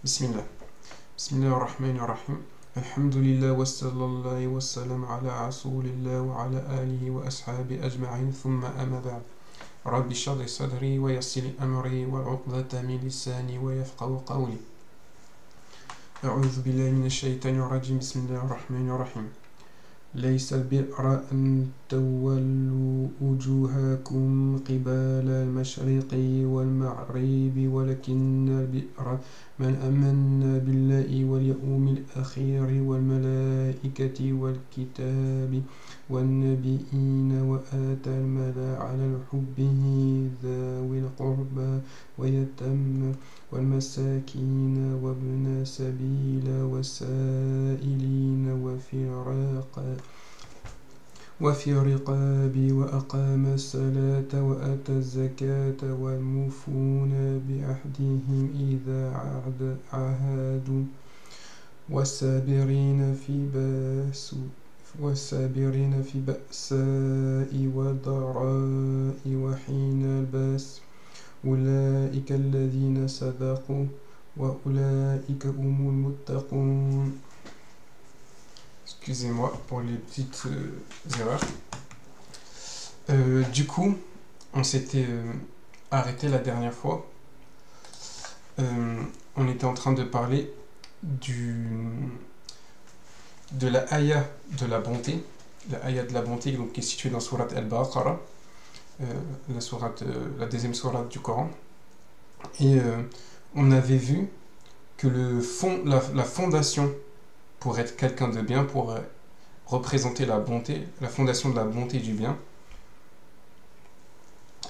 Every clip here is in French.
Bismillah. Bismillah ar-Rahman ar-Rahim. Alhamdulillah wa sallallahu wa sallam ala rasulillah wa ala alihi wa ashabi ajma'in thumma amma ba'd. Rabbi shrah li sadri wa yassir li amri wa 'uqdatan min lisani wa yafqahu qawli. A'udhu billahi minash shaitanir rajim. Bismillahir rahmanir rahim. ليس البر أن تولوا وجوهكم قبال المشرق والمغرب ولكن البر من آمن بالله واليوم الآخر والملائكة والكتاب والنبيين وآتى المال على حبه ذوي القربى ويتامى والمساكين وابن سبيل والسائلين وفي رقاب وأقام الصلاة وأتى الزكاة والموفون بعهدهم إذا عاهدوا والصابرين في بأساء وضراء وحين البأس أولئك الذين صدقوا وأولئك هم المتقون. Excusez-moi pour les petites erreurs. Du coup, on s'était arrêté la dernière fois. On était en train de parler de la ayah de la bonté. La ayah de la bonté donc, qui est située dans Surat Al-Baqarah, la deuxième sourate du Coran. Et on avait vu que la fondation pour être quelqu'un de bien, pour représenter la bonté, la fondation de la bonté et du bien,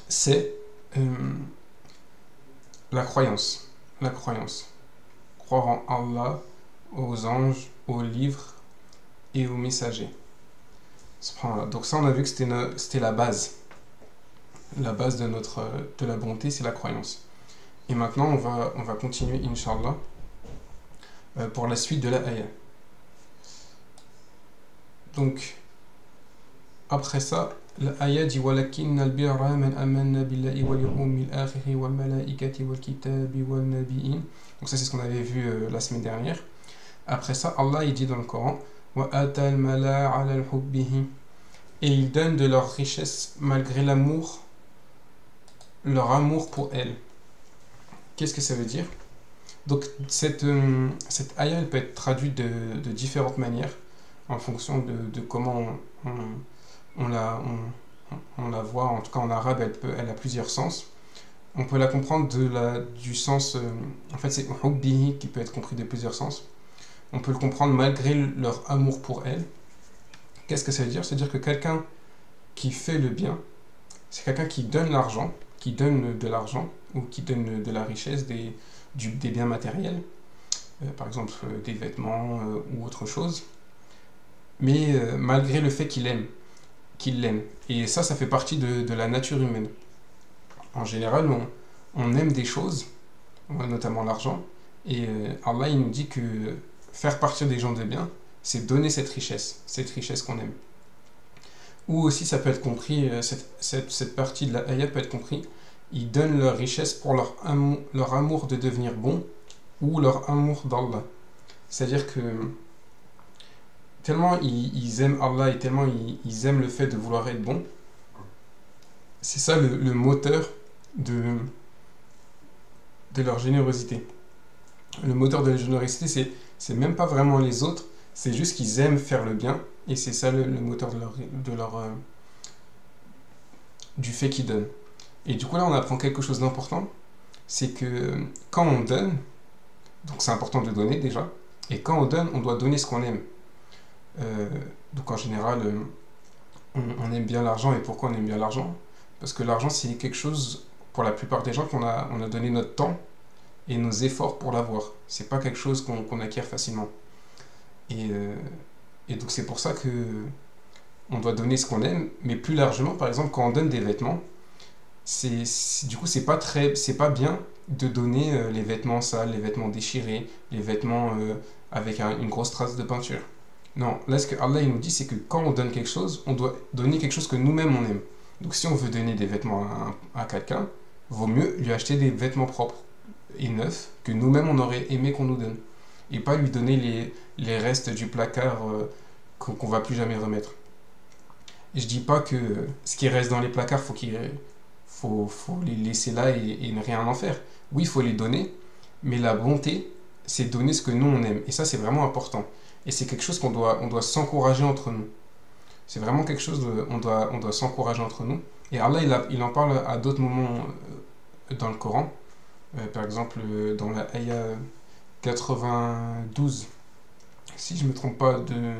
c'est la croyance. La croyance. Croire en Allah, aux anges, aux livres et aux messagers. Donc ça, on a vu que c'était la base. La base de la bonté, c'est la croyance. Et maintenant, on va continuer, Inch'Allah, pour la suite de la ayah. Donc, après ça, l'ayah dit وَلَكِنَّ الْبِرَّ مَنْ آمَنَ بِاللَّهِ وَالْيَوْمِ الْآخِرِ وَالْمَلَائِكَةِ وَالْكِتَابِ وَالنَّبِيِّينَ. Donc ça, c'est ce qu'on avait vu la semaine dernière. Après ça, Allah, il dit dans le Coran وَآتَى الْمَالَ عَلَى الْحُبِّهِ. Et ils donnent de leur richesse malgré leur amour pour elle. Qu'est-ce que ça veut dire? Donc, cette ayah, elle peut être traduite de différentes manières, en fonction de comment on la voit. En tout cas en arabe, elle a plusieurs sens. On peut la comprendre du sens, en fait c'est hubbihi qui peut être compris de plusieurs sens. On peut le comprendre malgré leur amour pour elle. Qu'est-ce que ça veut dire? C'est-à-dire que quelqu'un qui fait le bien, c'est quelqu'un qui donne l'argent, qui donne de l'argent, ou qui donne de la richesse, des biens matériels, par exemple des vêtements ou autre chose, mais malgré le fait qu'il l'aime. Et ça fait partie de la nature humaine. En général, on aime des choses, notamment l'argent, et Allah, il nous dit que faire partir des gens de bien, c'est donner cette richesse qu'on aime. Ou aussi, ça peut être compris, cette partie de la ayah peut être compris, ils donnent leur richesse pour leur amour de devenir bon, ou leur amour d'Allah. C'est-à-dire que tellement ils aiment Allah et tellement ils aiment le fait de vouloir être bon, c'est ça le moteur de leur générosité. Le moteur de la générosité, c'est même pas vraiment les autres, c'est juste qu'ils aiment faire le bien, et c'est ça le moteur du fait qu'ils donnent. Et du coup là on apprend quelque chose d'important, c'est que quand on donne, donc c'est important de donner déjà, et quand on donne, on doit donner ce qu'on aime. Donc en général, on aime bien l'argent. Et pourquoi on aime bien l'argent? Parce que l'argent, c'est quelque chose, pour la plupart des gens, on a donné notre temps et nos efforts pour l'avoir. C'est pas quelque chose qu'on acquiert facilement. Et donc c'est pour ça que on doit donner ce qu'on aime. Mais plus largement, par exemple, quand on donne des vêtements, du coup c'est pas bien de donner les vêtements sales, les vêtements déchirés, les vêtements avec une grosse trace de peinture. Non, là ce que Allah il nous dit, c'est que quand on donne quelque chose, on doit donner quelque chose que nous-mêmes on aime. Donc si on veut donner des vêtements à quelqu'un, vaut mieux lui acheter des vêtements propres. et neuf que nous-mêmes on aurait aimé qu'on nous donne. Et pas lui donner les restes du placard qu'on va plus jamais remettre. Et je dis pas que ce qui reste dans les placards, faut les laisser là et ne rien en faire. Oui, il faut les donner, mais la bonté, c'est donner ce que nous on aime. Et ça, c'est vraiment important. Et c'est quelque chose on doit s'encourager entre nous. C'est vraiment quelque chose, on doit s'encourager entre nous. Et Allah, il en parle à d'autres moments dans le Coran. Par exemple, dans la ayah 92, si je ne me trompe pas, de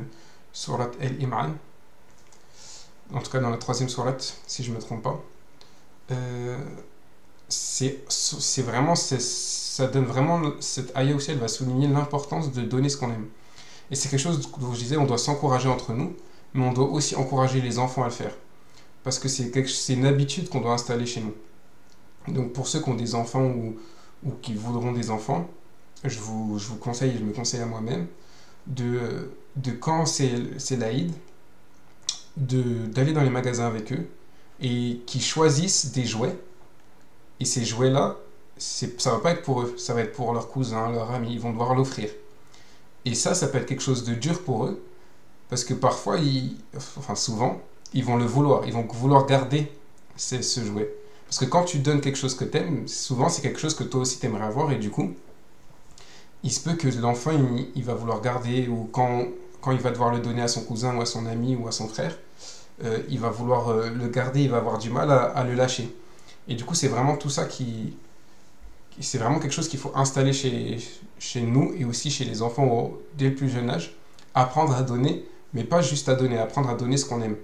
Surat Al-Imran. En tout cas, dans la troisième sourate, si je ne me trompe pas. C'est vraiment, ça donne vraiment, cette ayah aussi, elle va souligner l'importance de donner ce qu'on aime. Et c'est quelque chose dont je disais, on doit s'encourager entre nous, mais on doit aussi encourager les enfants à le faire. Parce que c'est une habitude qu'on doit installer chez nous. Donc pour ceux qui ont des enfants ou qui voudront des enfants, je vous conseille, je me conseille à moi-même, de quand c'est l'Aïd, d'aller dans les magasins avec eux et qu'ils choisissent des jouets. Et ces jouets-là, ça va pas être pour eux, ça va être pour leurs cousins, leurs amis, ils vont devoir l'offrir. Et ça peut être quelque chose de dur pour eux, parce que parfois, souvent, ils vont le vouloir, ils vont vouloir garder ce jouet. Parce que quand tu donnes quelque chose que t'aimes, souvent c'est quelque chose que toi aussi t'aimerais avoir, et du coup, il se peut que l'enfant, il va vouloir garder, ou quand il va devoir le donner à son cousin, ou à son ami, ou à son frère, il va vouloir le garder, il va avoir du mal à le lâcher. Et du coup, c'est vraiment tout ça c'est vraiment quelque chose qu'il faut installer chez nous et aussi chez les enfants dès le plus jeune âge. Apprendre à donner, mais pas juste à donner, apprendre à donner ce qu'on aime.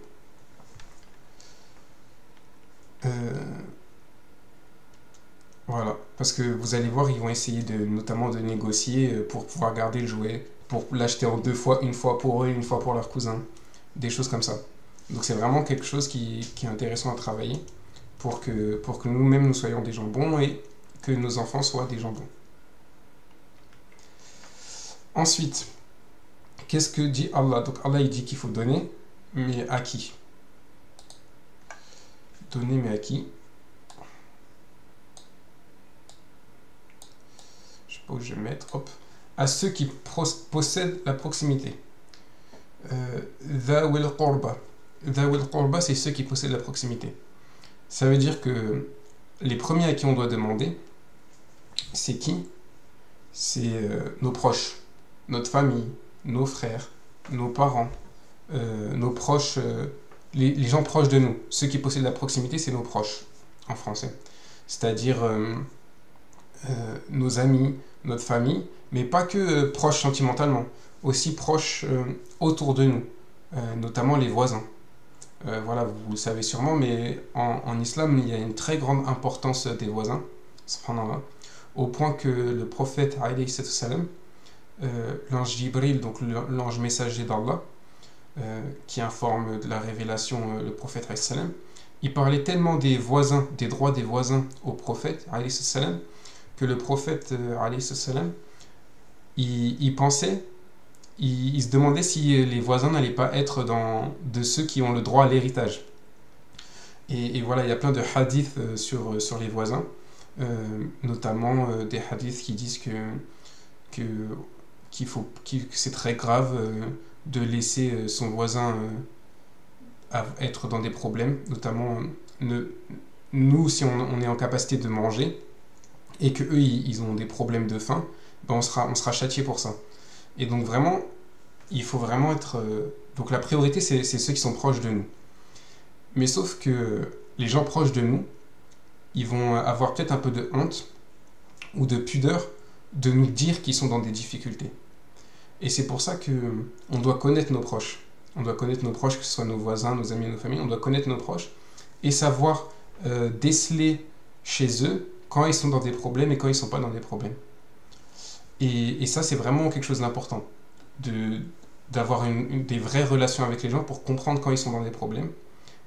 Voilà, parce que vous allez voir, ils vont essayer notamment de négocier pour pouvoir garder le jouet, pour l'acheter en deux fois, une fois pour eux, une fois pour leurs cousins, des choses comme ça. Donc c'est vraiment quelque chose qui est intéressant à travailler pour que nous-mêmes nous soyons des gens bons et que nos enfants soient des gens bons. Ensuite, qu'est-ce que dit Allah? Donc Allah il dit qu'il faut donner, mais à qui? Donner, mais à qui? Je sais pas où je vais mettre. Hop. À ceux qui possèdent la proximité. Dhawil Qurba. Dhawil Qurba, c'est ceux qui possèdent la proximité. Ça veut dire que les premiers à qui on doit demander, c'est qui? C'est nos proches, notre famille, nos frères, nos parents, nos proches, les gens proches de nous. Ceux qui possèdent la proximité, c'est nos proches, en français. C'est-à-dire nos amis, notre famille, mais pas que proches sentimentalement, aussi proches autour de nous, notamment les voisins. Voilà, vous le savez sûrement, mais en islam, il y a une très grande importance des voisins, subhanallah, au point que le prophète, alayhi salam, l'ange Jibril, donc l'ange messager d'Allah, qui informe de la révélation le prophète, alayhi salam, il parlait tellement des voisins, des droits des voisins au prophète, alayhi salam, que le prophète, alayhi salam, il pensait, il se demandait si les voisins n'allaient pas être de ceux qui ont le droit à l'héritage. Et voilà, il y a plein de hadiths sur les voisins, notamment des hadiths qui disent que c'est très grave de laisser son voisin être dans des problèmes, notamment nous, si on est en capacité de manger et que eux ils ont des problèmes de faim, ben on sera châtié pour ça. Et donc vraiment, il faut vraiment être... donc la priorité, c'est ceux qui sont proches de nous. Mais sauf que les gens proches de nous, ils vont avoir peut-être un peu de honte ou de pudeur de nous dire qu'ils sont dans des difficultés. Et c'est pour ça qu'on doit connaître nos proches. On doit connaître nos proches, que ce soit nos voisins, nos amis, nos familles. On doit connaître nos proches et savoir déceler chez eux quand ils sont dans des problèmes et quand ils ne sont pas dans des problèmes. Et ça, c'est vraiment quelque chose d'important, d'avoir des vraies relations avec les gens pour comprendre quand ils sont dans des problèmes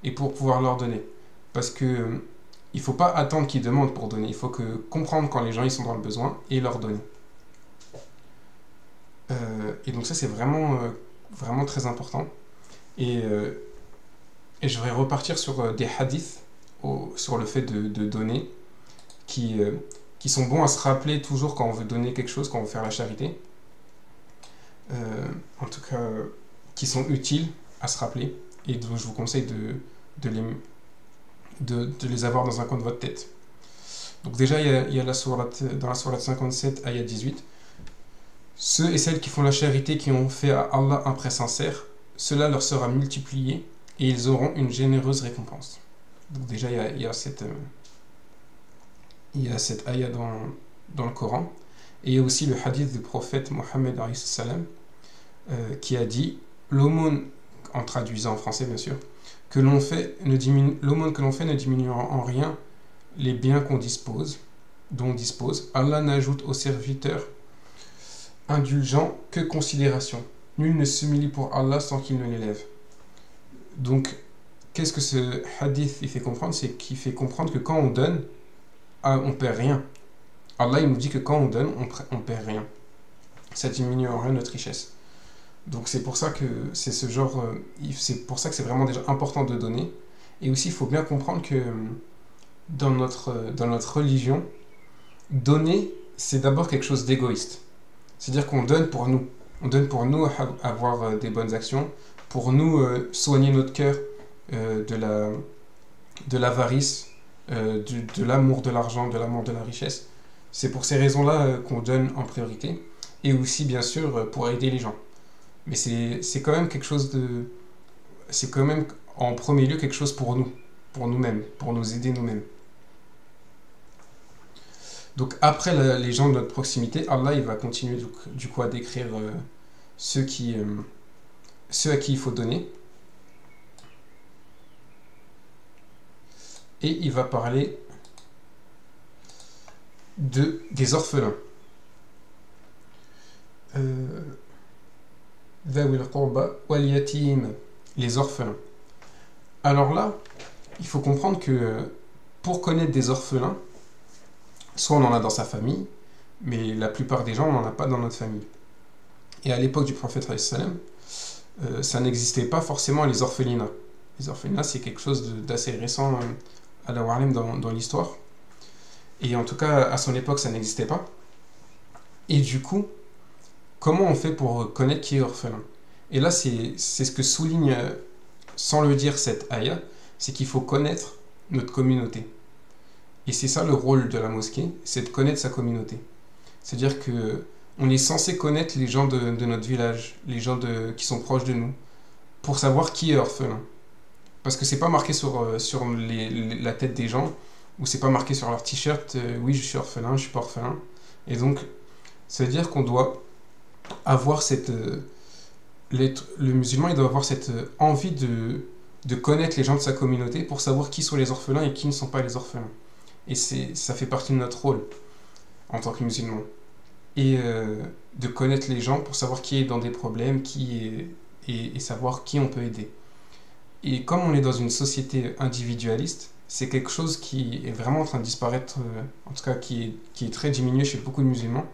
et pour pouvoir leur donner. Parce que il ne faut pas attendre qu'ils demandent pour donner, il faut comprendre quand les gens ils sont dans le besoin et leur donner. Et donc ça, c'est vraiment, vraiment très important. Et je voudrais repartir sur des hadiths sur le fait de donner qui qui sont bons à se rappeler toujours quand on veut donner quelque chose, quand on veut faire la charité. En tout cas, qui sont utiles à se rappeler et dont je vous conseille de les avoir dans un coin de votre tête. Donc déjà, il y a dans la sourate 57, ayat 18, ceux et celles qui font la charité, qui ont fait à Allah un prêt sincère, cela leur sera multiplié et ils auront une généreuse récompense. Donc déjà, il y a cette ayat dans le Coran. Et il y a aussi le hadith du prophète Mohammed qui a dit l'aumône, en traduisant en français bien sûr, l'aumône que l'on fait ne diminuera en rien les biens dont on dispose. Allah n'ajoute aux serviteurs indulgents que considération. Nul ne s'humilie pour Allah sans qu'il ne l'élève. Donc, qu'est-ce que ce hadith il fait comprendre? C'est qu'il fait comprendre que quand on donne, on perd rien. Allah il nous dit que quand on donne, on perd rien. Ça diminue en rien notre richesse. Donc c'est pour ça que c'est ce genre, c'est pour ça que c'est vraiment déjà important de donner. Et aussi il faut bien comprendre que dans notre religion, donner c'est d'abord quelque chose d'égoïste. C'est-à-dire qu'on donne pour nous. On donne pour nous avoir des bonnes actions, pour nous soigner notre cœur de l'avarice, de l'amour de l'argent, de l'amour de la richesse. C'est pour ces raisons-là qu'on donne en priorité. Et aussi, bien sûr, pour aider les gens. Mais c'est quand même quelque chose de... C'est quand même en premier lieu quelque chose pour nous, pour nous-mêmes, pour nous aider nous-mêmes. Donc après les gens de notre proximité, Allah il va continuer du coup à décrire ceux à qui il faut donner. Et il va parler des orphelins. Les orphelins. Alors là, il faut comprendre que pour connaître des orphelins, soit on en a dans sa famille, mais la plupart des gens, on n'en a pas dans notre famille. Et à l'époque du prophète, ça n'existait pas forcément les orphelinats. Les orphelinats, c'est quelque chose d'assez récent à la Warlem dans l'histoire. Et en tout cas, à son époque, ça n'existait pas. Et du coup, comment on fait pour connaître qui est orphelin? Et là, c'est ce que souligne, sans le dire, cette ayah, c'est qu'il faut connaître notre communauté. Et c'est ça le rôle de la mosquée, c'est de connaître sa communauté. C'est-à-dire que on est censé connaître les gens de notre village, les gens qui sont proches de nous, pour savoir qui est orphelin. Parce que c'est pas marqué sur la tête des gens, ou c'est pas marqué sur leur t-shirt, oui je suis orphelin, je suis pas orphelin. Et donc, ça veut dire qu'on doit avoir le musulman il doit avoir cette envie de connaître les gens de sa communauté pour savoir qui sont les orphelins et qui ne sont pas les orphelins. Et ça fait partie de notre rôle en tant que musulman. Et de connaître les gens pour savoir qui est dans des problèmes, et savoir qui on peut aider. Et comme on est dans une société individualiste, c'est quelque chose qui est vraiment en train de disparaître, en tout cas qui est très diminué chez beaucoup de musulmans.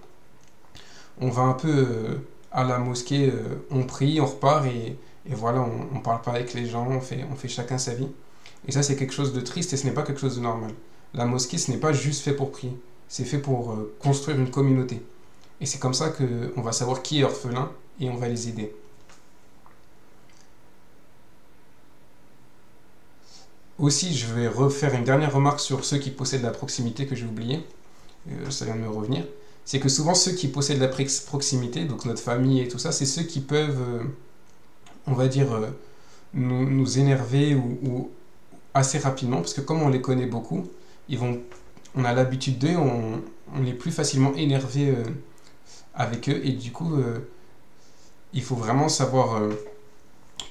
On va un peu à la mosquée, on prie, on repart et voilà, on parle pas avec les gens, on fait chacun sa vie. Et ça c'est quelque chose de triste et ce n'est pas quelque chose de normal. La mosquée ce n'est pas juste fait pour prier, c'est fait pour construire une communauté. Et c'est comme ça qu'on va savoir qui est orphelin et on va les aider. Aussi, je vais refaire une dernière remarque sur ceux qui possèdent la proximité que j'ai oublié. Ça vient de me revenir. C'est que souvent ceux qui possèdent la proximité, donc notre famille et tout ça, c'est ceux qui peuvent, on va dire, nous énerver ou assez rapidement, parce que comme on les connaît beaucoup, on a l'habitude d'eux, on est plus facilement énervé avec eux, et du coup, il faut vraiment savoir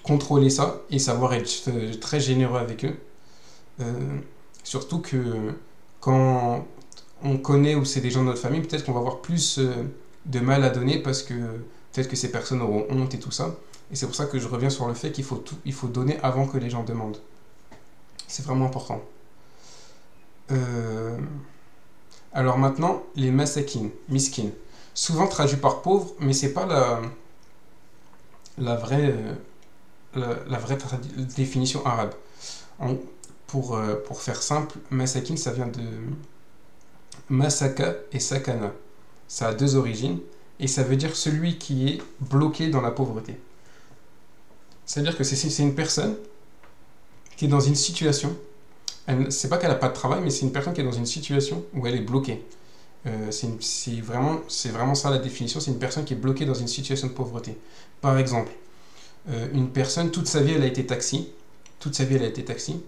contrôler ça et savoir être très généreux avec eux. Surtout que quand on connaît ou c'est des gens de notre famille, peut-être qu'on va avoir plus de mal à donner parce que peut-être que ces personnes auront honte et tout ça. Et c'est pour ça que je reviens sur le fait qu'il faut donner avant que les gens demandent. C'est vraiment important. Alors maintenant, les masakin, miskin. Souvent traduit par pauvre, mais c'est pas la vraie définition arabe. Pour faire simple, masakin, ça vient Masaka et sakana. Ça a deux origines et ça veut dire celui qui est bloqué dans la pauvreté. C'est-à-dire que c'est une personne qui est dans une situation, c'est pas qu'elle n'a pas de travail, mais c'est une personne qui est dans une situation où elle est bloquée. C'est vraiment ça la définition, c'est une personne qui est bloquée dans une situation de pauvreté. Par exemple, une personne, toute sa vie elle a été taxi,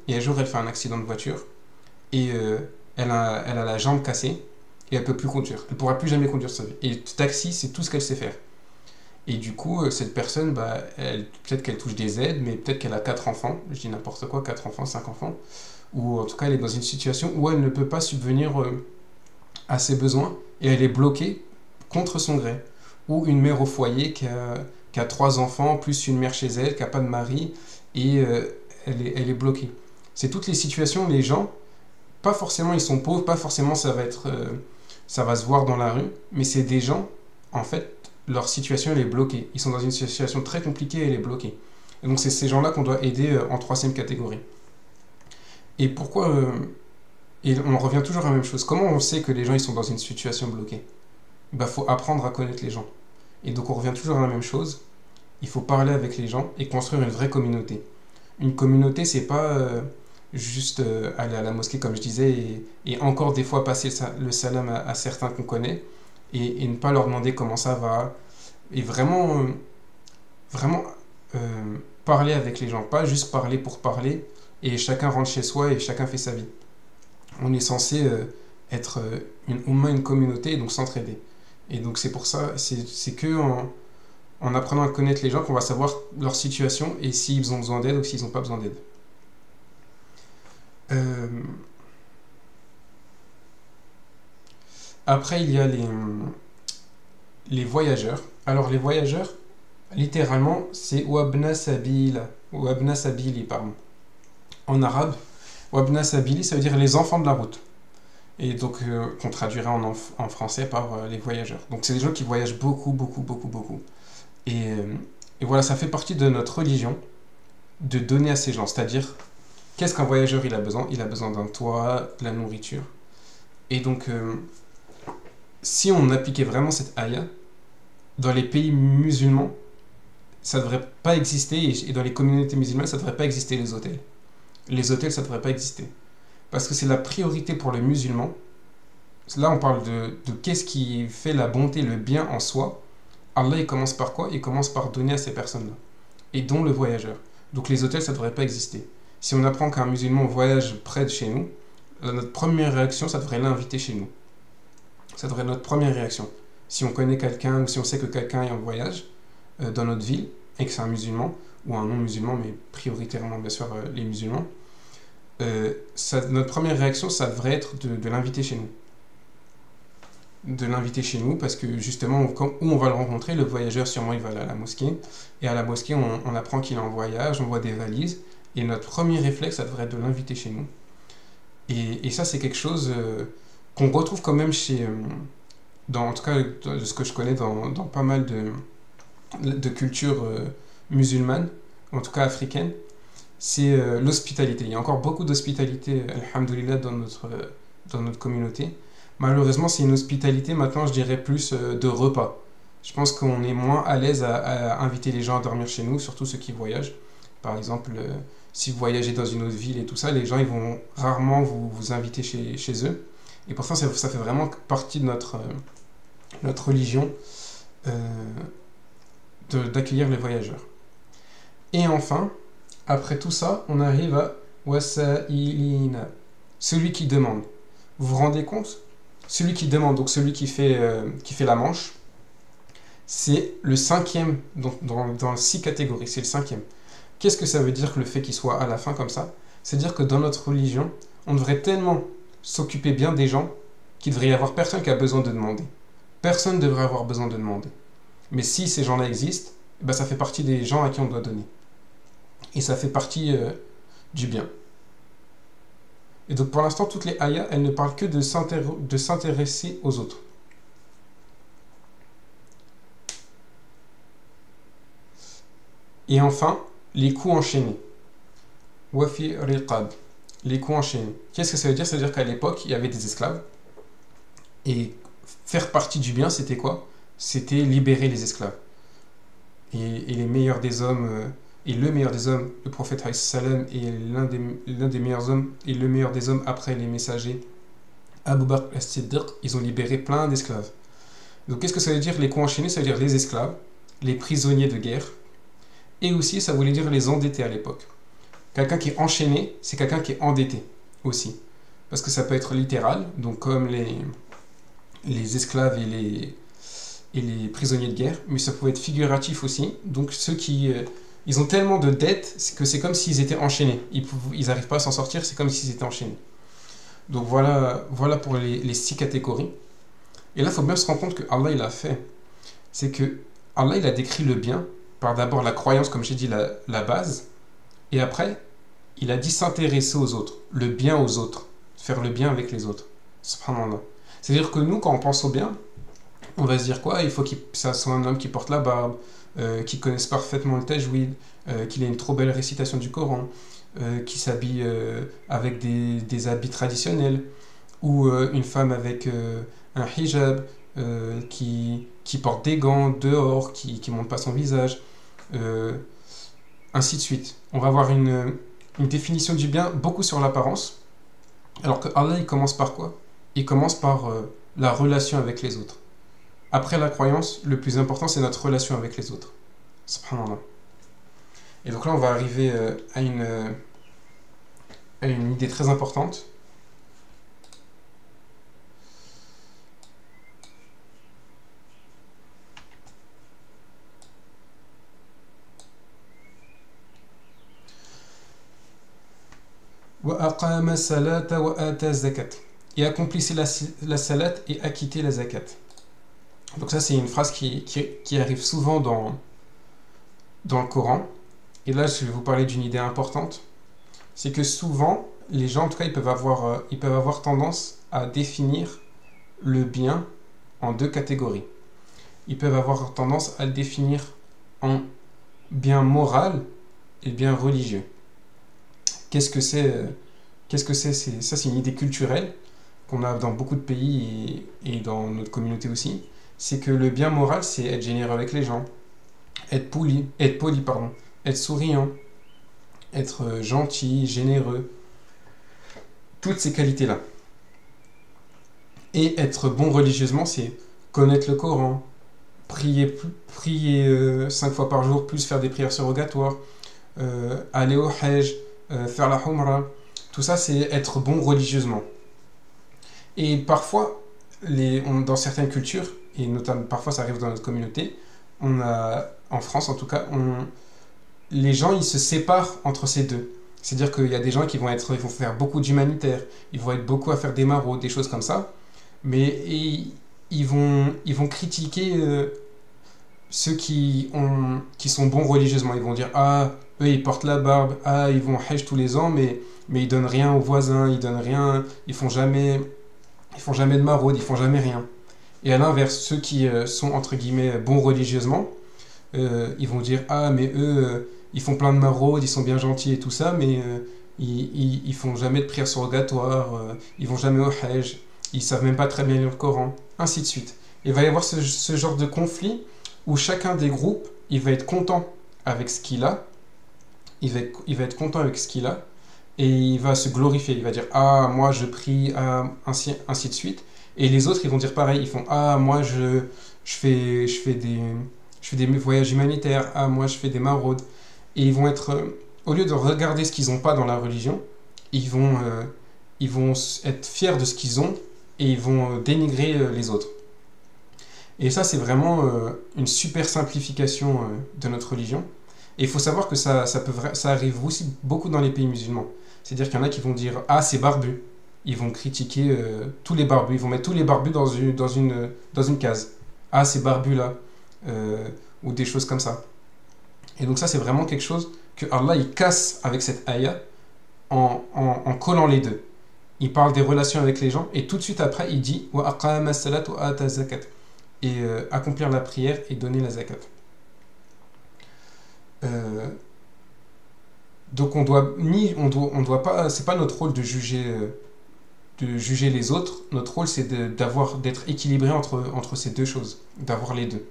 et un jour elle fait un accident de voiture, et elle a la jambe cassée, et elle peut plus conduire. Elle pourra plus jamais conduire sa vie. Et le taxi, c'est tout ce qu'elle sait faire. Et du coup, cette personne, peut-être qu'elle touche des aides, mais peut-être qu'elle a 4 enfants, je dis n'importe quoi, 4 enfants, 5 enfants, ou en tout cas elle est dans une situation où elle ne peut pas subvenir à ses besoins, et elle est bloquée contre son gré. Ou une mère au foyer qui a 3 enfants, plus une mère chez elle, qui n'a pas de mari, et elle est bloquée. C'est toutes les situations où les gens, pas forcément ils sont pauvres, pas forcément ça va se voir dans la rue, mais c'est des gens, en fait, leur situation elle est bloquée. Ils sont dans une situation très compliquée et elle est bloquée. Et donc c'est ces gens-là qu'on doit aider en troisième catégorie. Et pourquoi et on revient toujours à la même chose. Comment on sait que les gens ils sont dans une situation bloquée? Faut apprendre à connaître les gens. Et donc on revient toujours à la même chose. Il faut parler avec les gens et construire une vraie communauté. Une communauté, c'est pas juste aller à la mosquée, comme je disais, et encore des fois passer le salam à certains qu'on connaît, et ne pas leur demander comment ça va. Et vraiment parler avec les gens. Pas juste parler pour parler, et chacun rentre chez soi et chacun fait sa vie. On est censé être une communauté, et donc s'entraider. Et donc c'est pour ça, c'est que en apprenant à connaître les gens qu'on va savoir leur situation et s'ils ont besoin d'aide ou s'ils n'ont pas besoin d'aide. Après, il y a les voyageurs. Alors, les voyageurs, littéralement, c'est Wabna Sabili, pardon. En arabe, Wabna Sabili, ça veut dire les enfants de la route. Et donc, qu'on traduirait en français par les voyageurs. Donc, c'est des gens qui voyagent beaucoup, beaucoup, beaucoup, beaucoup. Et voilà, ça fait partie de notre religion de donner à ces gens. C'est-à-dire, qu'est-ce qu'un voyageur il a besoin? Il a besoin d'un toit, de la nourriture. Et donc, si on appliquait vraiment cette ayah, dans les pays musulmans, ça ne devrait pas exister, et dans les communautés musulmanes, ça ne devrait pas exister les hôtels. Les hôtels, ça ne devrait pas exister. Parce que c'est la priorité pour les musulmans. Là, on parle de qu'est-ce qui fait la bonté, le bien en soi. Allah, il commence par quoi? Il commence par donner à ces personnes-là. Et dont le voyageur. Donc les hôtels, ça ne devrait pas exister. Si on apprend qu'un musulman voyage près de chez nous, notre première réaction, ça devrait l'inviter chez nous. Ça devrait être notre première réaction. Si on connaît quelqu'un ou si on sait que quelqu'un est en voyage dans notre ville et que c'est un musulman ou un non-musulman, mais prioritairement bien sûr les musulmans, notre première réaction, ça devrait être de l'inviter chez nous. De l'inviter chez nous parce que justement, où on va le rencontrer, le voyageur sûrement il va aller à la mosquée. Et à la mosquée, on apprend qu'il est en voyage, on voit des valises. Et notre premier réflexe, ça devrait être de l'inviter chez nous. Et ça, c'est quelque chose qu'on retrouve quand même en tout cas de ce que je connais dans pas mal de cultures musulmanes, en tout cas africaines, c'est l'hospitalité. Il y a encore beaucoup d'hospitalité, alhamdoulilah, dans notre communauté. Malheureusement, c'est une hospitalité, maintenant je dirais plus de repas. Je pense qu'on est moins à l'aise à inviter les gens à dormir chez nous, surtout ceux qui voyagent. Par exemple, si vous voyagez dans une autre ville et tout ça, les gens ils vont rarement vous inviter chez eux. Et pourtant, ça fait vraiment partie de notre religion d'accueillir les voyageurs. Et enfin, après tout ça, on arrive à wasa'ilina, celui qui demande. Vous vous rendez compte? Celui qui demande, donc celui qui fait la manche, c'est le 5e dans 6 catégories, c'est le 5e. Qu'est-ce que ça veut dire que le fait qu'il soit à la fin comme ça? C'est-à-dire que dans notre religion, on devrait tellement s'occuper bien des gens qu'il devrait y avoir personne qui a besoin de demander. Personne ne devrait avoir besoin de demander. Mais si ces gens-là existent, ça fait partie des gens à qui on doit donner. Et ça fait partie du bien. Et donc pour l'instant, toutes les ayahs, elles ne parlent que de s'intéresser aux autres. Et enfin, les coups enchaînés. Wafi riqab. Les coups enchaînés. Qu'est-ce que ça veut dire? Ça veut dire qu'à l'époque, il y avait des esclaves. Et faire partie du bien, c'était quoi? C'était libérer les esclaves. Et les meilleurs des hommes, et le meilleur des hommes, le prophète alayhi salam, est l'un des meilleurs hommes, et le meilleur des hommes après les messagers, Abu Bakr as-Siddiq, ils ont libéré plein d'esclaves. Donc qu'est-ce que ça veut dire les coups enchaînés? Ça veut dire les esclaves, les prisonniers de guerre, et aussi ça voulait dire les endettés à l'époque. Quelqu'un qui est enchaîné, c'est quelqu'un qui est endetté aussi. Parce que ça peut être littéral, donc comme les esclaves et les prisonniers de guerre, mais ça peut être figuratif aussi. Donc ceux qui... ils ont tellement de dettes que c'est comme s'ils étaient enchaînés. Ils n'arrivent pas à s'en sortir, c'est comme s'ils étaient enchaînés. Donc voilà pour les 6 catégories. Et là, il faut bien se rendre compte que Allah, il a fait. C'est que Allah, il a décrit le bien par d'abord la croyance, comme j'ai dit, la base. Et après, il a dit s'intéresser aux autres, le bien aux autres, faire le bien avec les autres. Subhanallah. C'est-à-dire que nous, quand on pense au bien, on va se dire quoi? Il faut que ça soit un homme qui porte la barbe, qui connaisse parfaitement le tajwid, qu'il ait une trop belle récitation du Coran, qui s'habille avec des habits traditionnels, ou une femme avec un hijab, qui porte des gants dehors, qui ne montre pas son visage, ainsi de suite. On va avoir une définition du bien beaucoup sur l'apparence, alors que Allah, il commence par quoi? Il commence par la relation avec les autres. Après la croyance, le plus important, c'est notre relation avec les autres. Subhanallah. Et donc là, on va arriver à une idée très importante. وَأَقَامَ الصَّلَاةَ وَآتَى الزَّكَاةَ. Et accomplissez la salat et acquittez la zakat. Donc ça, c'est une phrase qui arrive souvent dans le Coran. Et là, je vais vous parler d'une idée importante. C'est que souvent, les gens, en tout cas, ils peuvent avoir tendance à définir le bien en 2 catégories. Ils peuvent avoir tendance à le définir en bien moral et bien religieux. Qu'est-ce que c'est? Ça, c'est une idée culturelle qu'on a dans beaucoup de pays et dans notre communauté aussi. C'est que le bien moral, c'est être généreux avec les gens, être poli, être souriant, être gentil, généreux, toutes ces qualités-là. Et être bon religieusement, c'est connaître le Coran, prier 5 fois par jour, plus faire des prières surrogatoires, aller au Hajj, faire la Umrah. Tout ça, c'est être bon religieusement. Et parfois, dans certaines cultures, et notamment parfois ça arrive dans notre communauté, en France en tout cas, les gens ils se séparent entre ces deux. C'est-à-dire qu'il y a des gens qui ils vont faire beaucoup d'humanitaire, ils vont être beaucoup à faire des maraudes, des choses comme ça, mais ils vont critiquer ceux qui sont bons religieusement. Ils vont dire ah, eux ils portent la barbe, ah ils vont au Hajj tous les ans, mais ils donnent rien aux voisins, ils donnent rien, ils font jamais de maraude, ils font jamais rien. Et à l'inverse, ceux qui sont entre guillemets bons religieusement, ils vont dire ah mais eux ils font plein de maraudes, ils sont bien gentils et tout ça, mais ils font jamais de prières surrogatoires, ils vont jamais au Hajj, ils savent même pas très bien lire le Coran, ainsi de suite. Il va y avoir ce genre de conflit où chacun des groupes il va être content avec ce qu'il a, il va être content avec ce qu'il a, et il va se glorifier, il va dire ah moi je prie, ah, ainsi de suite. Et les autres ils vont dire pareil, ils font ah moi je fais des voyages humanitaires, ah moi je fais des maraudes. Et ils vont être, au lieu de regarder ce qu'ils n'ont pas dans la religion, ils vont être fiers de ce qu'ils ont et ils vont dénigrer les autres. Et ça c'est vraiment une super simplification de notre religion. Et il faut savoir que ça arrive aussi beaucoup dans les pays musulmans. C'est-à-dire qu'il y en a qui vont dire ah c'est barbu. Ils vont critiquer tous les barbus, ils vont mettre tous les barbus dans une case. Ah c'est barbu là, ou des choses comme ça. Et donc ça c'est vraiment quelque chose que Allah il casse avec cette ayah en collant les deux. Il parle des relations avec les gens et tout de suite après il dit wa aqama as-salat wa ata az-zakat, et accomplir la prière et donner la zakat. Donc on doit pas, c'est pas notre rôle de juger de juger les autres, notre rôle c'est d'être équilibré entre ces deux choses, d'avoir les deux.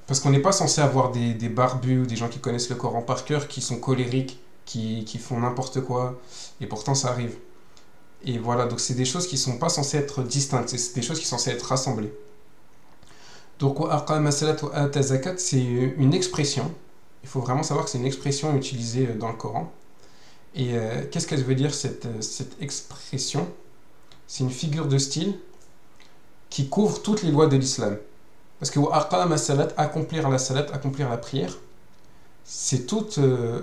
Parce qu'on n'est pas censé avoir des barbus ou des gens qui connaissent le Coran par cœur, qui sont colériques, qui font n'importe quoi, et pourtant ça arrive. Et voilà, donc c'est des choses qui ne sont pas censées être distinctes, c'est des choses qui sont censées être rassemblées. Donc, wa aqama salat wa ata zakat, c'est une expression. Il faut vraiment savoir que c'est une expression utilisée dans le Coran. Et qu'est-ce qu'elle veut dire cette expression? C'est une figure de style qui couvre toutes les lois de l'islam. Parce que wa aqama salat, accomplir la salat, accomplir la prière, c'est tout ce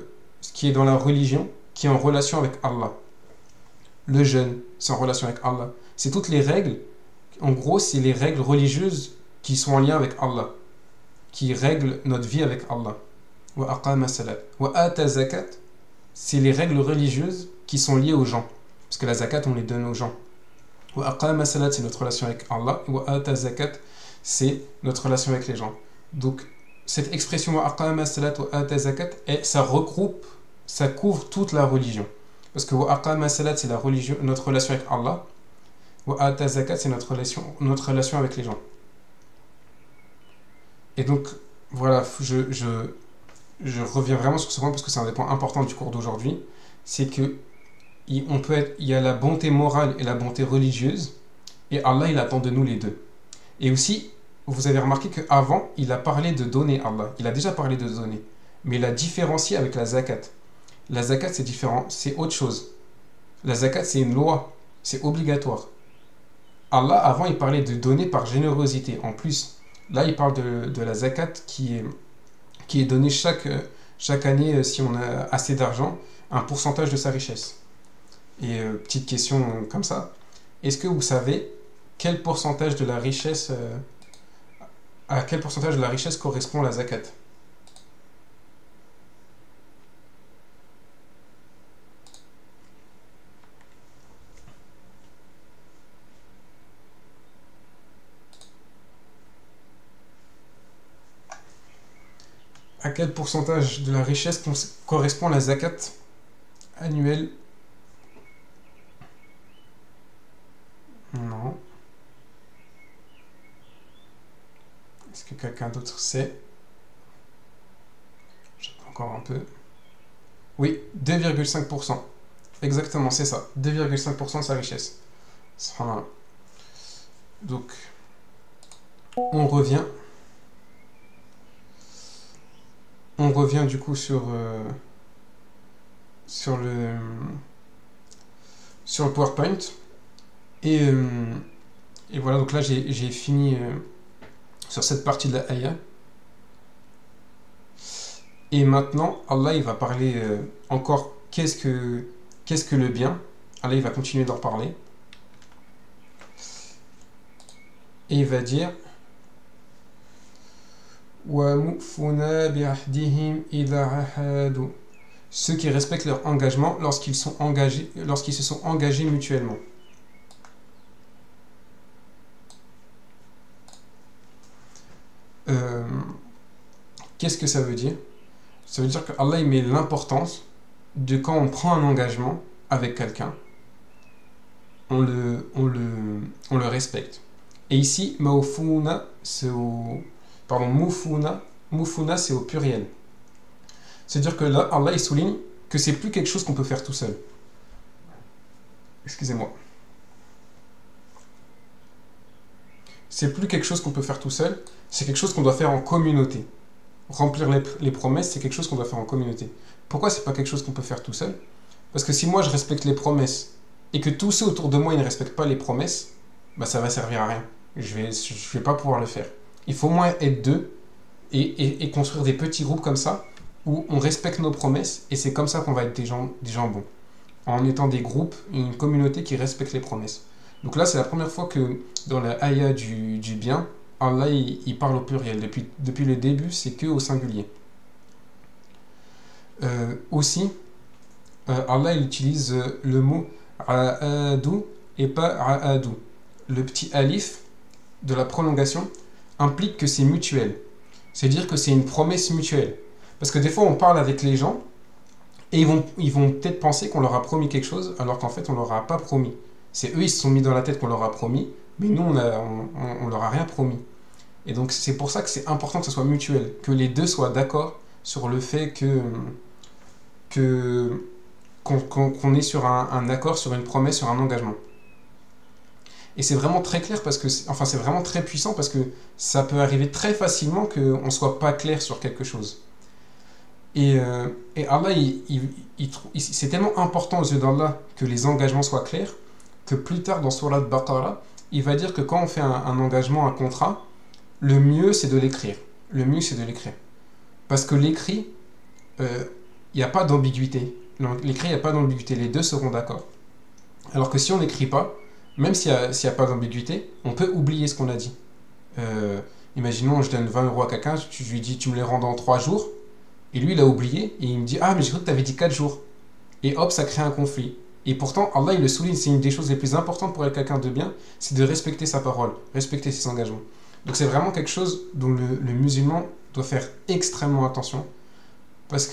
qui est dans la religion qui est en relation avec Allah. Le jeûne, c'est en relation avec Allah. C'est toutes les règles, en gros, c'est les règles religieuses qui sont en lien avec Allah, qui règlent notre vie avec Allah. Wa aqama salat. Wa ata zakat, c'est les règles religieuses qui sont liées aux gens. Parce que la zakat, on les donne aux gens. Wa aqama salat, c'est notre relation avec Allah. Wa ata zakat, c'est notre relation avec les gens. Donc, cette expression wa aqama salat wa ata zakat, ça regroupe, ça couvre toute la religion. Parce que wa aqama salat, c'est la religion, notre relation avec Allah. Wa ata zakat, c'est notre relation avec les gens. Et donc, voilà, je reviens vraiment sur ce point parce que c'est un des points importants du cours d'aujourd'hui. C'est que il y a la bonté morale et la bonté religieuse, et Allah, il attend de nous les deux. Et aussi, vous avez remarqué qu'avant, il a parlé de donner Allah. Il a déjà parlé de donner. Mais il a différencié avec la zakat. La zakat, c'est différent, c'est autre chose. La zakat, c'est une loi, c'est obligatoire. Allah, avant, il parlait de donner par générosité. En plus, là, il parle de la zakat qui est donnée chaque année, si on a assez d'argent, un pourcentage de sa richesse. Et petite question comme ça, est-ce que vous savez quel pourcentage de la richesse, à quel pourcentage de la richesse correspond la zakat? À quel pourcentage de la richesse correspond la zakat annuelle? Non. Est-ce que quelqu'un d'autre sait? J'attends encore un peu. Oui, 2,5%. Exactement, c'est ça. 2,5% de sa richesse. Donc, on revient. On revient du coup sur le PowerPoint. Et voilà, donc là j'ai fini sur cette partie de la ayah. Et maintenant, Allah il va parler encore qu'est-ce que le bien. Allah il va continuer d'en parler. Et il va dire ceux qui respectent leur engagement lorsqu'ils se sont engagés mutuellement. Qu'est-ce que ça veut dire? Ça veut dire que Allah il met l'importance de quand on prend un engagement avec quelqu'un, on le respecte. Et ici, maufuna, c'est Mufuna, c'est au pluriel. C'est-à-dire que là, Allah il souligne que c'est plus quelque chose qu'on peut faire tout seul. Excusez-moi. C'est plus quelque chose qu'on peut faire tout seul, c'est quelque chose qu'on doit faire en communauté. Remplir les promesses, c'est quelque chose qu'on doit faire en communauté. Pourquoi c'est pas quelque chose qu'on peut faire tout seul? Parce que si moi je respecte les promesses et que tous ceux autour de moi ils ne respectent pas les promesses, bah ça va servir à rien. Je vais pas pouvoir le faire. Il faut au moins être deux et construire des petits groupes comme ça où on respecte nos promesses et c'est comme ça qu'on va être des gens bons. En étant des groupes, une communauté qui respecte les promesses. Donc là, c'est la première fois que dans la ayah du bien, Allah il parle au pluriel. Depuis le début, c'est que au singulier. Aussi, Allah il utilise le mot a'adu et pas a'adu. Le petit alif de la prolongation implique que c'est mutuel. C'est-à-dire que c'est une promesse mutuelle. Parce que des fois, on parle avec les gens Et ils vont peut-être penser qu'on leur a promis quelque chose, alors qu'en fait, on leur a pas promis. C'est eux, ils se sont mis dans la tête qu'on leur a promis, mais nous, on leur a rien promis. Et donc, c'est pour ça que c'est important que ce soit mutuel, que les deux soient d'accord sur le fait que, qu'on est sur un accord, sur une promesse, sur un engagement. Et c'est vraiment très clair parce que, enfin, c'est vraiment très puissant parce que ça peut arriver très facilement qu'on ne soit pas clair sur quelque chose. Et Allah, c'est tellement important aux yeux d'Allah que les engagements soient clairs que plus tard dans Surah Al-Baqarah, il va dire que quand on fait un engagement, un contrat, le mieux c'est de l'écrire. Le mieux c'est de l'écrire. Parce que l'écrit, il n'y a pas d'ambiguïté. L'écrit, il n'y a pas d'ambiguïté. Les deux seront d'accord. Alors que si on n'écrit pas, même s'il n'y a pas d'ambiguïté, on peut oublier ce qu'on a dit. Euh, Imaginons, je donne 20 euros à quelqu'un, je lui dis tu me les rends dans 3 jours, et lui il a oublié, et il me dit ah mais j'ai cru que tu avais dit 4 jours. Et hop, ça crée un conflit. Et pourtant, Allah il le souligne, c'est une des choses les plus importantes pour être quelqu'un de bien, c'est de respecter sa parole, respecter ses engagements. Donc c'est vraiment quelque chose dont le musulman doit faire extrêmement attention, parce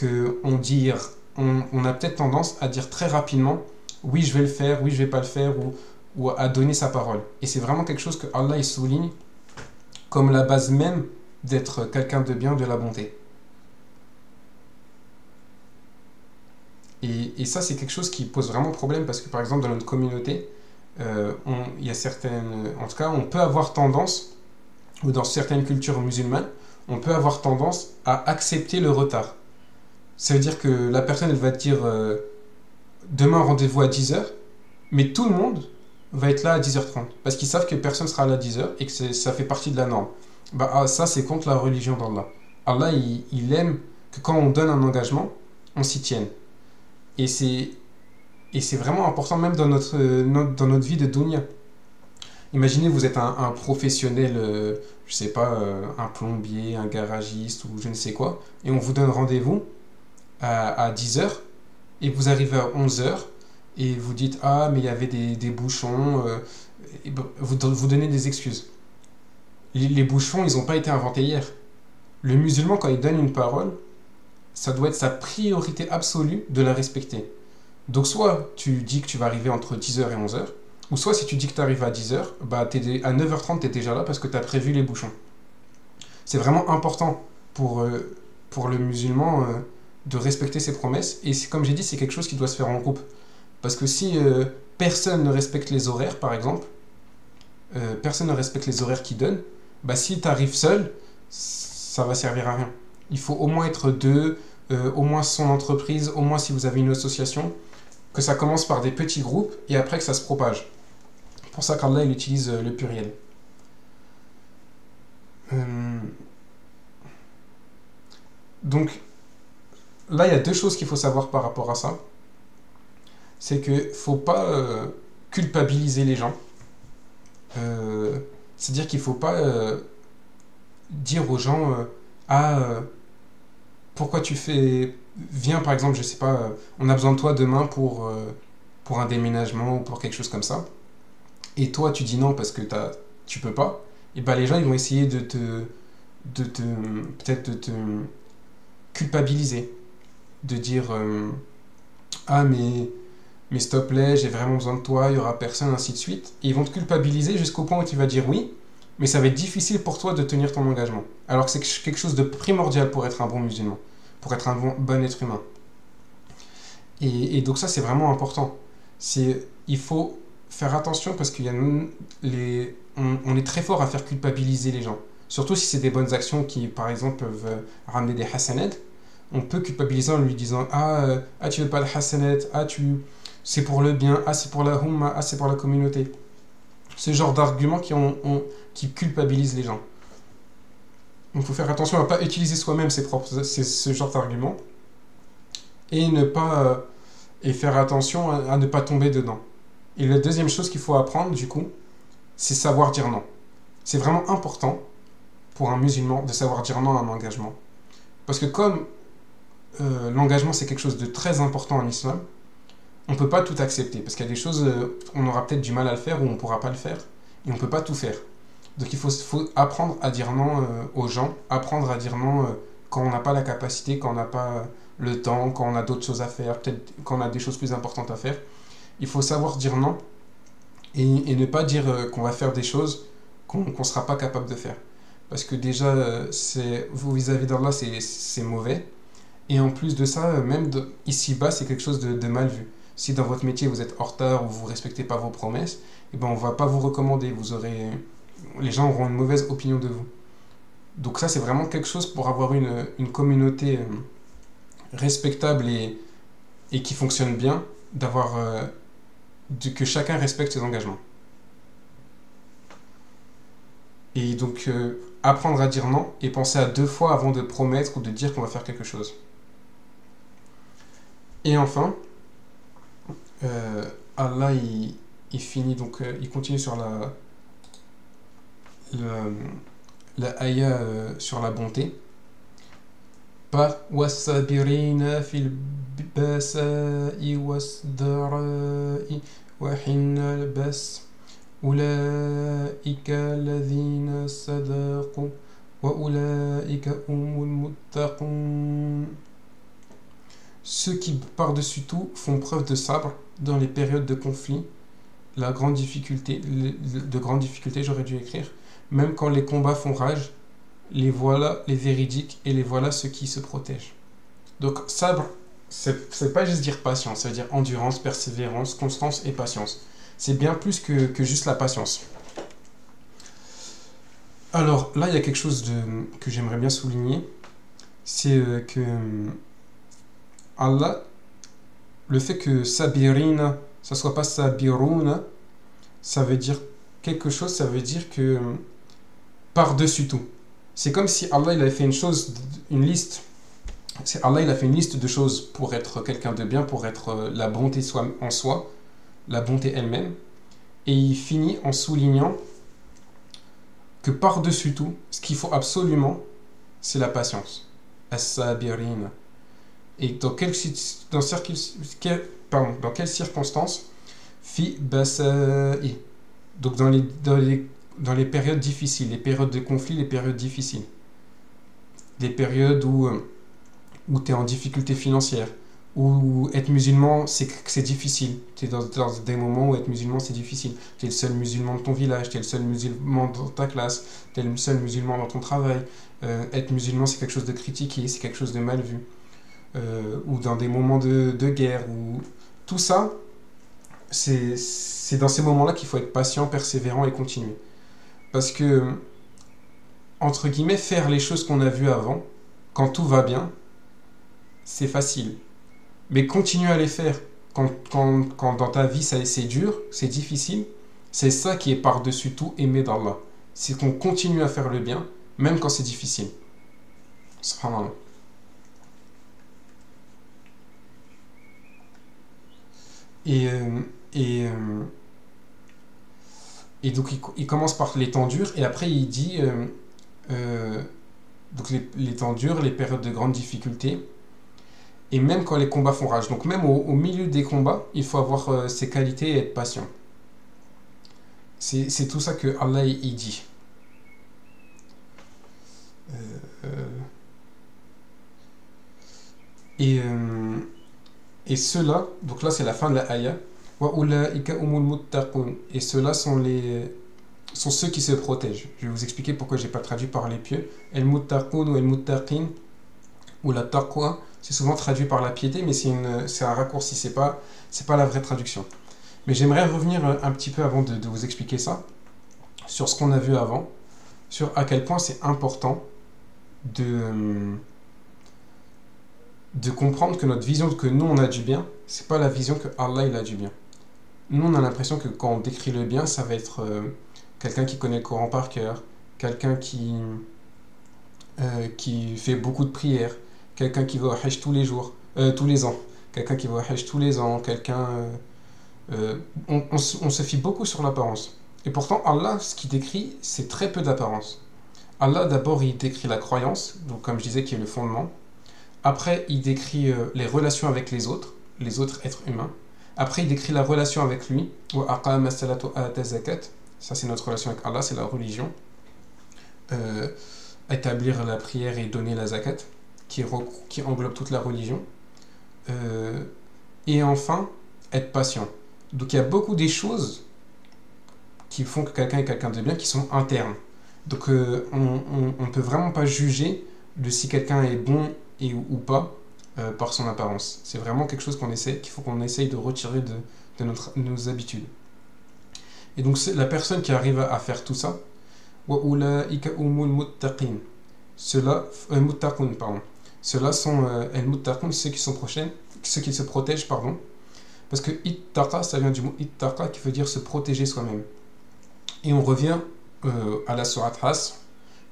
on a peut-être tendance à dire très rapidement oui je vais le faire, oui je vais pas le faire, ou à donner sa parole. Et c'est vraiment quelque chose que Allah il souligne comme la base même d'être quelqu'un de bien, de la bonté. Et ça, c'est quelque chose qui pose vraiment problème parce que, par exemple, dans notre communauté, il y a certaines. En tout cas, on peut avoir tendance, ou dans certaines cultures musulmanes, on peut avoir tendance à accepter le retard. Ça veut dire que la personne, elle va te dire demain rendez-vous à 10 heures, mais tout le monde va être là à 10h30 parce qu'ils savent que personne sera là à 10 heures et que ça fait partie de la norme. Bah, ça, c'est contre la religion d'Allah. Allah, il aime que quand on donne un engagement, on s'y tienne. Et c'est, et c'est vraiment important même dans notre vie de dunya. Imaginez, vous êtes un professionnel, je sais pas, un plombier, un garagiste ou je ne sais quoi, et on vous donne rendez-vous à 10 heures et vous arrivez à 11 heures et vous dites ah mais il y avait des bouchons, et vous donnez des excuses. Les bouchons, ils n'ont pas été inventés hier. Le musulman, quand il donne une parole, ça doit être sa priorité absolue de la respecter. Donc soit tu dis que tu vas arriver entre 10 heures et 11 heures, ou soit si tu dis que tu arrives à 10 heures, bah à 9h30 tu es déjà là parce que tu as prévu les bouchons. C'est vraiment important pour le musulman de respecter ses promesses. Et comme j'ai dit, c'est quelque chose qui doit se faire en groupe. Parce que si personne ne respecte les horaires, par exemple, personne ne respecte les horaires qu'il donne, bah si tu arrives seul, ça va servir à rien. Il faut au moins être deux, au moins son entreprise, au moins si vous avez une association, que ça commence par des petits groupes et après que ça se propage. C'est pour ça qu'Allah il utilise le pluriel. Donc là, il y a deux choses qu'il faut savoir par rapport à ça. C'est qu'il ne faut pas culpabiliser les gens. C'est-à-dire qu'il ne faut pas dire aux gens ah pourquoi tu fais viens par exemple je sais pas on a besoin de toi demain pour un déménagement ou pour quelque chose comme ça et toi tu dis non parce que tu peux pas et ben les gens ils vont essayer de te peut-être de te culpabiliser de dire ah mais s'il te plaît j'ai vraiment besoin de toi il y aura personne ainsi de suite et ils vont te culpabiliser jusqu'au point où tu vas dire oui mais ça va être difficile pour toi de tenir ton engagement. Alors que c'est quelque chose de primordial pour être un bon musulman, pour être un bon être humain. Et donc ça, c'est vraiment important. Il faut faire attention parce qu'il y a on est très fort à faire culpabiliser les gens. Surtout si c'est des bonnes actions qui, par exemple, peuvent ramener des hasanat. On peut culpabiliser en lui disant tu veux pas le hasanat, c'est pour le bien, c'est pour la humma, c'est pour la communauté. Ce genre d'arguments qui culpabilisent les gens. Donc il faut faire attention à ne pas utiliser soi-même ce genre d'arguments et et faire attention à ne pas tomber dedans. Et la deuxième chose qu'il faut apprendre du coup, c'est savoir dire non. C'est vraiment important pour un musulman de savoir dire non à un engagement. Parce que comme l'engagement c'est quelque chose de très important en islam, on ne peut pas tout accepter. Parce qu'il y a des choses, on aura peut-être du mal à le faire ou on ne pourra pas le faire. Et on ne peut pas tout faire. Donc il faut apprendre à dire non aux gens, apprendre à dire non quand on n'a pas la capacité, quand on n'a pas le temps, quand on a d'autres choses à faire, peut-être quand on a des choses plus importantes à faire. Il faut savoir dire non et ne pas dire qu'on va faire des choses qu'on ne sera pas capable de faire. Parce que déjà, vous vis-à-vis d'Allah, c'est mauvais. Et en plus de ça, ici-bas, c'est quelque chose de mal vu. Si dans votre métier, vous êtes en retard ou vous ne respectez pas vos promesses, eh ben, on ne va pas vous recommander. Les gens auront une mauvaise opinion de vous. Donc ça, c'est vraiment quelque chose pour avoir une communauté respectable et qui fonctionne bien, que chacun respecte ses engagements. Et donc, apprendre à dire non et penser à 2 fois avant de promettre ou de dire qu'on va faire quelque chose. Et enfin, Allah, il finit, donc il continue sur la ayah sur la bonté. Par wasabirina fil basa'i wasdara'i wa hinal bas ulaika alladhina sadaqu wa ulaika humul muttaqun. Ceux qui, par-dessus tout, font preuve de sabre dans les périodes de conflit, de grandes difficultés, j'aurais dû écrire, même quand les combats font rage, les voilà les véridiques et les voilà ceux qui se protègent. Donc sabre, c'est pas juste dire patience, ça veut dire endurance, persévérance, constance et patience. C'est bien plus que juste la patience. Alors là, il y a quelque chose que j'aimerais bien souligner, c'est que Allah, le fait que sabirina, ça soit pas sabiruna, ça veut dire quelque chose, ça veut dire que par-dessus tout. C'est comme si Allah il avait fait une liste. Allah il a fait une liste de choses pour être quelqu'un de bien, pour être la bonté en soi, la bonté elle-même. Et il finit en soulignant que par-dessus tout, ce qu'il faut absolument, c'est la patience. As-sabirina. Et dans quelles circonstances fi basa'i. Donc dans les périodes difficiles, les périodes de conflit, les périodes difficiles. Des périodes où tu es en difficulté financière, où être musulman, c'est difficile. Tu es dans des moments où être musulman, c'est difficile. Tu es le seul musulman de ton village, tu es le seul musulman dans ta classe, tu es le seul musulman dans ton travail. Être musulman, c'est quelque chose de critiqué, c'est quelque chose de mal vu. Ou dans des moments de guerre. Tout ça, c'est dans ces moments-là qu'il faut être patient, persévérant et continuer. Parce que, entre guillemets, faire les choses qu'on a vues avant, quand tout va bien, c'est facile. Mais continuer à les faire quand dans ta vie c'est dur, c'est difficile, c'est ça qui est par-dessus tout aimé d'Allah. C'est qu'on continue à faire le bien, même quand c'est difficile. Subhanallah. Et donc il commence par les temps durs et après il dit donc les temps durs, les périodes de grande difficulté et même quand les combats font rage. Donc même au milieu des combats, il faut avoir ces qualités et être patient. C'est tout ça que Allah il dit. Et ceux-là, donc là c'est la fin de la ayah. Et ceux-là sont ceux qui se protègent. Je vais vous expliquer pourquoi j'ai pas traduit par les pieux. El muttaqun ou el muttaqin ou la taqwa, c'est souvent traduit par la piété, mais c'est un raccourci, c'est pas la vraie traduction. Mais j'aimerais revenir un petit peu avant de vous expliquer ça, sur ce qu'on a vu avant, sur à quel point c'est important de comprendre que notre vision que nous on a du bien, c'est pas la vision que Allah il a du bien. Nous on a l'impression que quand on décrit le bien, ça va être quelqu'un qui connaît le Coran par cœur, quelqu'un qui fait beaucoup de prières, quelqu'un qui va au Hajj tous les ans, quelqu'un qui va au Hajj tous les ans, on se fie beaucoup sur l'apparence. Et pourtant Allah, ce qu'il décrit, c'est très peu d'apparence. Allah d'abord il décrit la croyance, donc comme je disais qui est le fondement. Après, il décrit les relations avec les autres êtres humains. Après, il décrit la relation avec lui. Ça, c'est notre relation avec Allah, c'est la religion. Établir la prière et donner la zakat. qui englobe toute la religion. Et enfin, être patient. Donc il y a beaucoup des choses qui font que quelqu'un est quelqu'un de bien qui sont internes. Donc on ne peut vraiment pas juger de si quelqu'un est bon ou pas par son apparence. C'est vraiment quelque chose qu'il faut qu'on essaye de retirer de nos habitudes. Et donc c'est la personne qui arrive à faire tout ça, وَأُولَٰئِكَ هُمُ الْمُتَّقِينَ. Ceux-là sont al-muttaqun, ceux qui sont prochains, ceux qui se protègent, pardon. Parce que ittaqa, ça vient du mot ittaqa qui veut dire se protéger soi-même. Et on revient à la sourate Hasr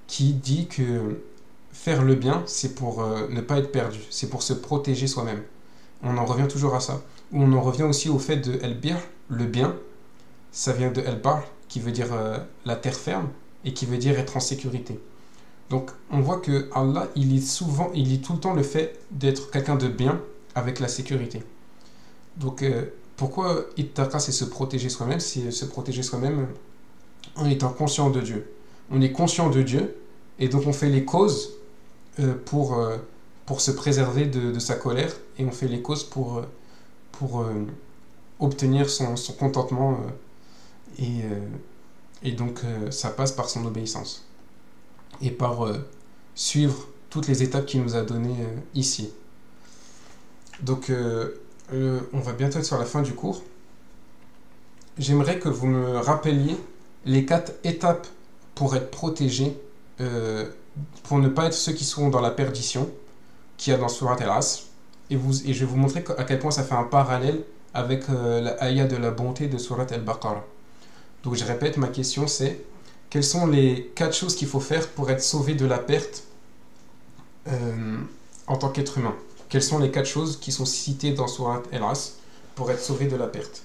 qui dit que faire le bien, c'est pour ne pas être perdu, c'est pour se protéger soi-même. On en revient toujours à ça. Ou on en revient aussi au fait de al-bir, le bien, ça vient de al-bar qui veut dire la terre ferme et qui veut dire être en sécurité. Donc on voit que Allah, il lie tout le temps le fait d'être quelqu'un de bien avec la sécurité. Donc pourquoi ittaqa, c'est se protéger soi-même? C'est se protéger soi-même en étant conscient de Dieu. On est conscient de Dieu et donc on fait les causes pour se préserver de sa colère, et on fait les causes pour obtenir son contentement, et donc ça passe par son obéissance et par suivre toutes les étapes qu'il nous a données ici. Donc on va bientôt être sur la fin du cours. J'aimerais que vous me rappeliez les 4 étapes pour être protégé, pour ne pas être ceux qui sont dans la perdition qu'il y a dans Surat Al-Asr, et je vais vous montrer à quel point ça fait un parallèle avec la ayah de la bonté de Surat Al-Baqarah. Donc je répète, ma question c'est: quelles sont les 4 choses qu'il faut faire pour être sauvé de la perte en tant qu'être humain? Quelles sont les 4 choses qui sont citées dans Surat Al-Asr pour être sauvé de la perte?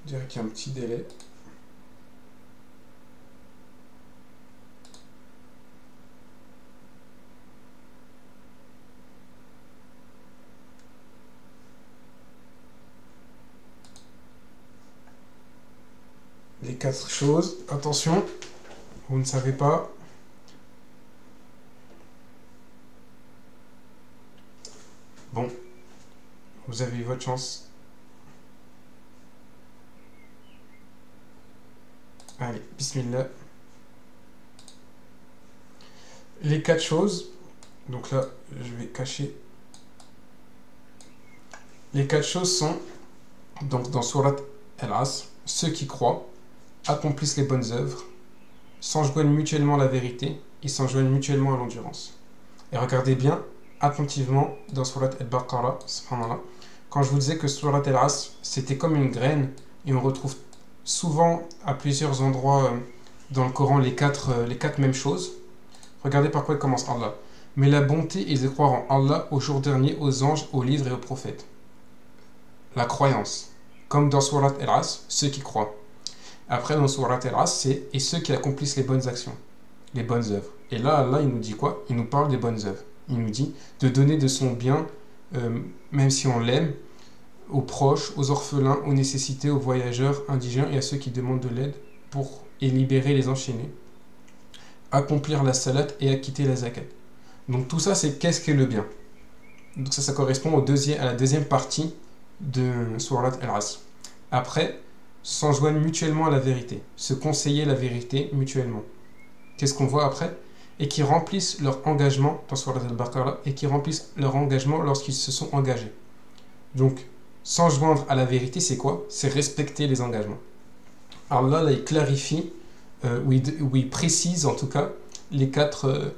Je dirais qu'il y a un petit délai. Les 4 choses, attention, vous ne savez pas. Bon, vous avez eu votre chance. Allez, bismillah. Les 4 choses, donc là, je vais cacher. Les 4 choses sont, donc dans Surat Al-Asr, ceux qui croient accomplissent les bonnes œuvres, s'enjoignent mutuellement à la vérité et s'enjoignent mutuellement à l'endurance. Et regardez bien attentivement dans Surat Al-Baqarah, subhanallah, quand je vous disais que Surat Al-Asr, c'était comme une graine, et on retrouve souvent à plusieurs endroits dans le Coran les quatre mêmes choses. Regardez par quoi il commence Allah. Mais la bonté est de croire en Allah, au jour dernier, aux anges, aux livres et aux prophètes. La croyance. Comme dans Surat Al-Asr, ceux qui croient. Après, dans Surat Al-Asr, c'est et ceux qui accomplissent les bonnes actions, les bonnes œuvres. Et là, Allah, il nous dit quoi? Il nous parle des bonnes œuvres. Il nous dit de donner de son bien, même si on l'aime, aux proches, aux orphelins, aux nécessités, aux voyageurs, indigents et à ceux qui demandent de l'aide et libérer les enchaînés. Accomplir la salat et acquitter la zakat. Donc tout ça, c'est qu'est-ce qu'est le bien. Donc ça correspond à la deuxième partie de Surat Al-Asr. Après, s'enjoignent mutuellement à la vérité, se conseiller la vérité mutuellement. Qu'est-ce qu'on voit après? Et qui remplissent leur engagement dans Surat Al-Baqarah, et qui remplissent leur engagement lorsqu'ils se sont engagés. Donc, s'enjoindre à la vérité, c'est quoi? C'est respecter les engagements. Allah, là, il clarifie, ou il précise en tout cas, les quatre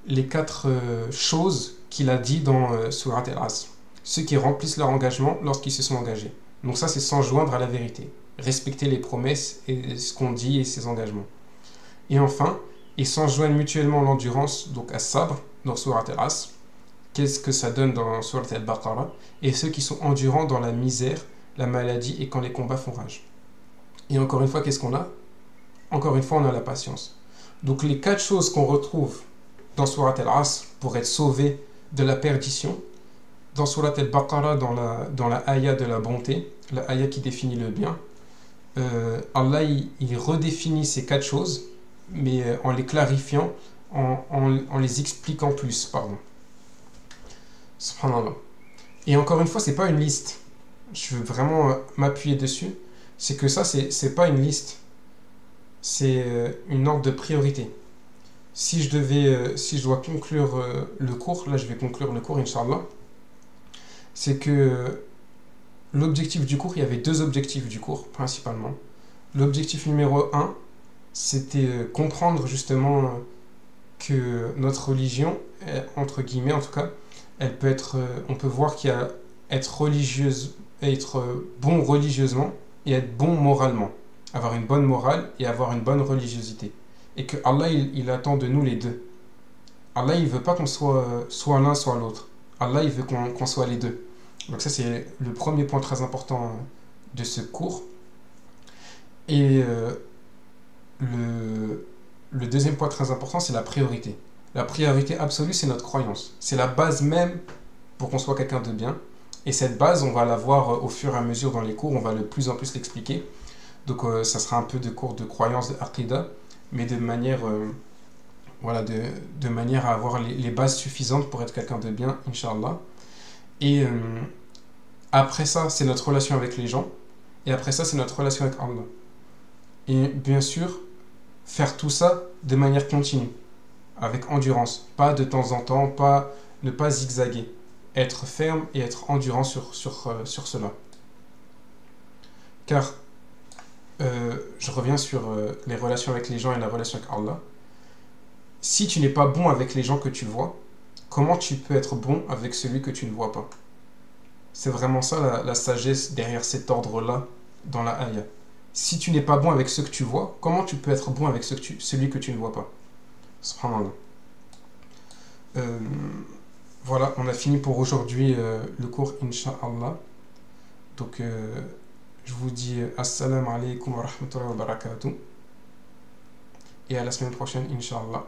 les quatre choses qu'il a dit dans Surat Al-Asr. Ceux qui remplissent leur engagement lorsqu'ils se sont engagés. Donc ça, c'est s'enjoindre à la vérité. Respecter les promesses et ce qu'on dit et ses engagements. Et enfin, ils s'enjoignent mutuellement l'endurance, donc à sabre, dans Surat Al-Asr. Qu'est-ce que ça donne dans Surat Al-Baqarah? Et ceux qui sont endurants dans la misère, la maladie et quand les combats font rage. Et encore une fois, qu'est-ce qu'on a? Encore une fois, on a la patience. Donc les quatre choses qu'on retrouve dans Surat Al-Asr pour être sauvé de la perdition, dans Surat Al-Baqarah, dans la ayah de la bonté, la ayah qui définit le bien, Allah il redéfinit ces quatre choses, mais en les clarifiant, en les expliquant plus, pardon. Subhanallah. Et encore une fois, c'est pas une liste. Je veux vraiment m'appuyer dessus. C'est que ça, c'est pas une liste. C'est une ordre de priorité. Si je dois conclure le cours, là je vais conclure le cours, Inch'Allah, c'est que l'objectif du cours, il y avait deux objectifs du cours, principalement. L'objectif numéro un, c'était comprendre justement que notre religion, entre guillemets en tout cas, elle peut être, on peut voir qu'il y a être religieuse, être bon religieusement et être bon moralement. Avoir une bonne morale et avoir une bonne religiosité. Et que Allah, il attend de nous les deux. Allah, il veut pas qu'on soit l'un, soit l'autre. Allah, il veut qu'on soit les deux. Donc ça, c'est le premier point très important de ce cours. Et le deuxième point très important, c'est la priorité. La priorité absolue, c'est notre croyance. C'est la base même pour qu'on soit quelqu'un de bien. Et cette base, on va la voir au fur et à mesure dans les cours. On va de plus en plus l'expliquer. Donc ça sera un peu de cours de croyance, de aqidah, mais de manière, voilà, de manière à avoir les bases suffisantes pour être quelqu'un de bien, Inch'Allah. Et après ça, c'est notre relation avec les gens. Et après ça, c'est notre relation avec Allah. Et bien sûr, faire tout ça de manière continue, avec endurance. Pas de temps en temps, ne pas zigzaguer. Être ferme et être endurant sur cela. Car, je reviens sur les relations avec les gens et la relation avec Allah. Si tu n'es pas bon avec les gens que tu vois, comment tu peux être bon avec celui que tu ne vois pas? C'est vraiment ça la sagesse derrière cet ordre-là dans la ayah. Si tu n'es pas bon avec ceux que tu vois, comment tu peux être bon avec celui que tu ne vois pas? Subhanallah. Voilà, on a fini pour aujourd'hui le cours, Inch'Allah. Donc, je vous dis assalamu alaikum wa rahmatullahi wa barakatuh. Et à la semaine prochaine, Inch'Allah.